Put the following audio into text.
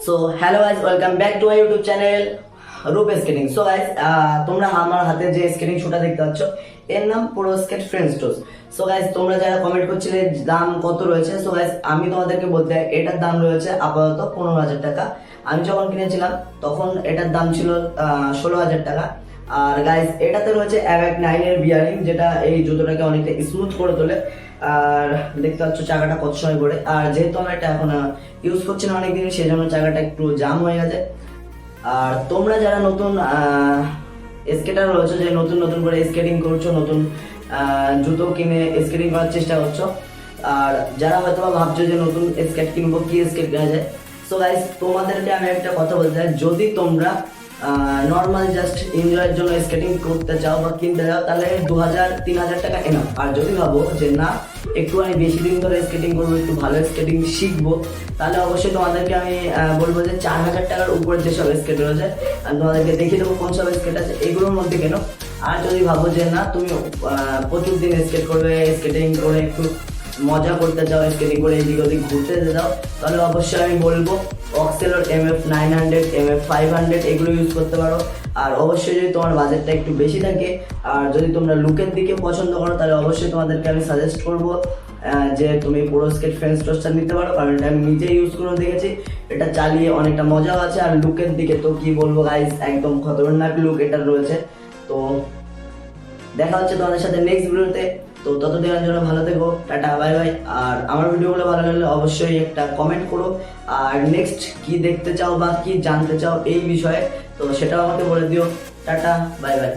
So hello guys, welcome back to my YouTube channel রূপ skating. So guys, তোমরা আমার হাতে যে স্কেটিং শুটা দেখতে পাচ্ছ এর নাম প্রো স্কেট ফ্রেঞ্চ টোজ। সো গাইস, তোমরা যারা কমেন্ট করছিলে দাম কত রয়েছে, সো গাইস আমি তোমাদেরকে বলতে এটার দাম রয়েছে আপাতত 15,000 টাকা। আমি যখন কিনেছিলাম তখন এটার দাম ছিল 16,000 টাকা। আর গাইস, এটাতে রয়েছে অ্যাভাক 9 এর বিয়ারিং, যেটা এই জুতোটাকে অনেকটা স্মুথ করে তোলে। আর দেখতে পাচ্ছ চাকাটা কত সময় করে। আর যেহেতু আমি এটা এখন ইউজ করছি না অনেকদিন, সেই জন্য চাকাটা একটু জাম হয়ে গেছে। আর তোমরা যারা নতুন স্কেটার রয়েছে, যে নতুন নতুন করে স্কেটিং করছো, নতুন জুতো কিনে স্কেটিং করার চেষ্টা করছো, আর যারা হয়তো বা ভাবছো যে নতুন স্কেট কিনবো, কি স্কেট কেনা যায়, সো গাইস তোমাদেরকে আমি একটা কথা বলতে চাই, যদি তোমরা নর্মাল জাস্ট এনজয়ের জন্য স্কেটিং করতে চাও বা কিনতে চাও, তাহলে 2,000-3,000 টাকা এনাফ। আর যদি ভাবো যে না, একটু আমি বেশি দিন ধরে স্কেটিং করবো, একটু ভালো স্কেটিং শিখবো, তাহলে অবশ্যই তোমাদেরকে আমি বলবো যে 4,000 টাকার উপরে যেসব স্কেট রয়েছে আমি তোমাদেরকে দেখিয়ে দেবো কোন সব স্কেট আছে, এগুলোর মধ্যে কেন। আর যদি ভাবো যে না, তুমি প্রচুর দিন স্কেট করবে, স্কেটিং করে একটু মজা করতে চাও, স্কেটিং করে এদিক ওদিক ঘুরতে যেতে চাও, তাহলে অবশ্যই আমি বলবো অক্সেলোর MF 900, MF 500 এগুলো ইউজ করতে পারো। আর অবশ্যই যদি তোমার বাজেটটা একটু বেশি থাকে, আর যদি তোমরা লুকের দিকে পছন্দ করো, তাহলে অবশ্যই তোমাদেরকে আমি সাজেস্ট করবো যে তুমি পুরো স্কেট ফ্রেঞ্চ টোস্টার নিতে পারো, কারণ এটা আমি নিজে ইউজ করে দেখেছি, এটা চালিয়ে অনেকটা মজা আছে। আর লুকের দিকে তো কি বলবো গাইস, একদম খতরনাক লুক এটা রয়েছে। তো দেখা হচ্ছে তোমাদের সাথে নেক্সট ভিডিওতে। তো ততদিনের জন্য ভালো থেকো, টাটা, বাই বাই। আর আমার ভিডিওগুলো ভালো লাগলে অবশ্যই একটা কমেন্ট করো, আর নেক্সট কি দেখতে চাও বা কি জানতে চাও এই বিষয়ে, তো সেটাও আমাকে বলে দিও। Tata, bye bye.